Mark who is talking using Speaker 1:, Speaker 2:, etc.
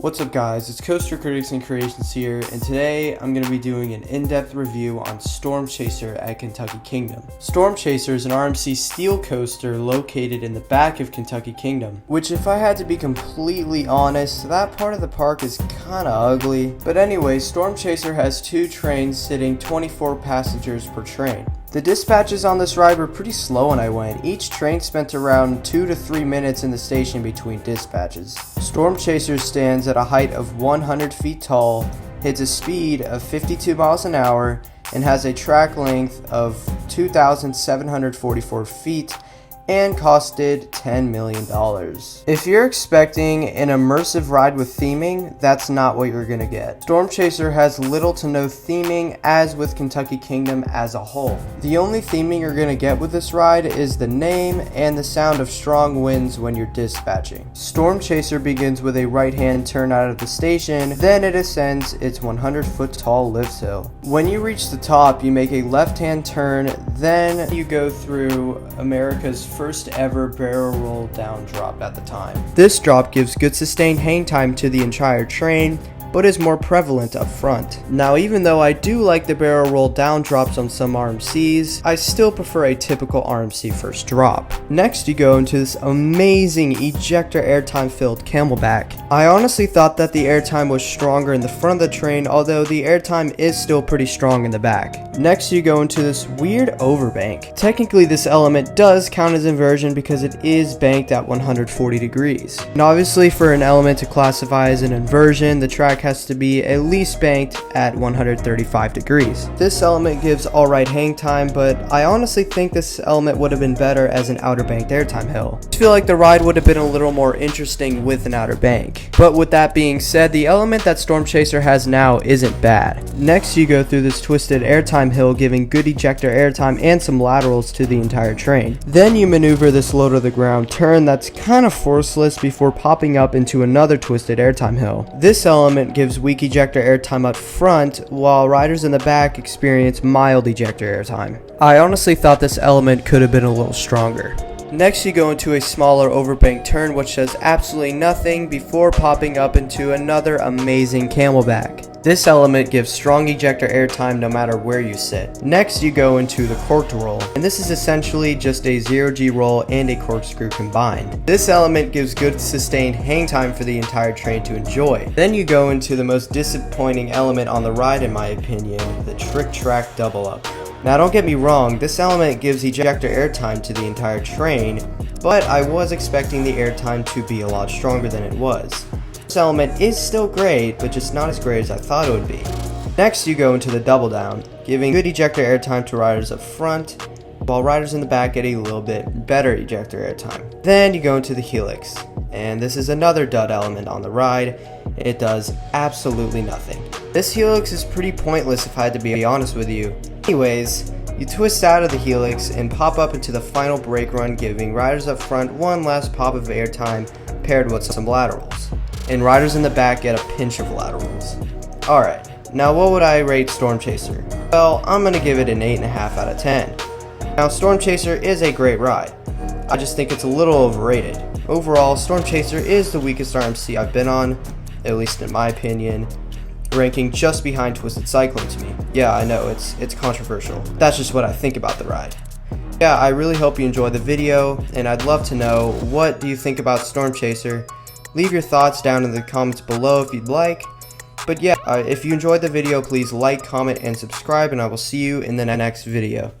Speaker 1: What's up guys, it's Coaster Critics and Creations here, and today I'm going to be doing an in-depth review on Storm Chaser at Kentucky Kingdom. Storm Chaser is an RMC steel coaster located in the back of Kentucky Kingdom, which if I had to be completely honest, that part of the park is kinda ugly. But anyway, Storm Chaser has two trains sitting 24 passengers per train. The dispatches on this ride were pretty slow when I went. Each train spent around 2 to 3 minutes in the station between dispatches. Storm Chaser stands at a height of 100 feet tall, hits a speed of 52 miles an hour, and has a track length of 2,744 feet and costed $10 million. If you're expecting an immersive ride with theming, that's not what you're gonna get. Storm Chaser has little to no theming, as with Kentucky Kingdom as a whole. The only theming you're gonna get with this ride is the name and the sound of strong winds when you're dispatching. Storm Chaser begins with a right-hand turn out of the station, then it ascends its 100-foot tall lift hill. When you reach the top, you make a left-hand turn, then you go through America's first ever barrel roll down drop at the time. This drop gives good sustained hang time to the entire train, but is more prevalent up front. Now, even though I do like the barrel roll down drops on some RMCs, I still prefer a typical RMC first drop. Next, you go into this amazing ejector airtime filled Camelback. I honestly thought that the airtime was stronger in the front of the train, although the airtime is still pretty strong in the back. Next, you go into this weird overbank. Technically, this element does count as inversion because it is banked at 140 degrees. And obviously, for an element to classify as an inversion, the track has to be at least banked at 135 degrees. This element gives alright hang time, but I honestly think this element would have been better as an outer banked airtime hill. I feel like the ride would have been a little more interesting with an outer bank. But with that being said, the element that Storm Chaser has now isn't bad. Next, you go through this twisted airtime hill, giving good ejector airtime and some laterals to the entire train. Then you maneuver this low to the ground turn that's kind of forceless before popping up into another twisted airtime hill. This element gives weak ejector airtime up front, while riders in the back experience mild ejector airtime. I honestly thought this element could have been a little stronger. Next, you go into a smaller overbank turn which does absolutely nothing before popping up into another amazing Camelback. This element gives strong ejector airtime no matter where you sit. Next, you go into the corked roll, and this is essentially just a 0G roll and a corkscrew combined. This element gives good sustained hang time for the entire train to enjoy. Then you go into the most disappointing element on the ride in my opinion, the trick track double up. Now don't get me wrong, this element gives ejector airtime to the entire train, but I was expecting the airtime to be a lot stronger than it was. This element is still great, but just not as great as I thought it would be. Next, you go into the double down, giving good ejector airtime to riders up front, while riders in the back get a little bit better ejector airtime. Then you go into the helix, and this is another dud element on the ride. It does absolutely nothing. This helix is pretty pointless if I had to be honest with you. Anyways, you twist out of the helix and pop up into the final brake run, giving riders up front one last pop of airtime paired with some laterals. And riders in the back get a pinch of laterals. Alright, now what would I rate Storm Chaser? Well, I'm gonna give it an 8.5 out of 10. Now, Storm Chaser is a great ride. I just think it's a little overrated. Overall, Storm Chaser is the weakest RMC I've been on, at least in my opinion, ranking just behind Twisted Cyclone to me. Yeah, I know, it's controversial. That's just what I think about the ride. Yeah, I really hope you enjoyed the video, and I'd love to know, what do you think about Storm Chaser? Leave your thoughts down in the comments below if you'd like. But yeah, if you enjoyed the video, please like, comment, and subscribe, and I will see you in the next video.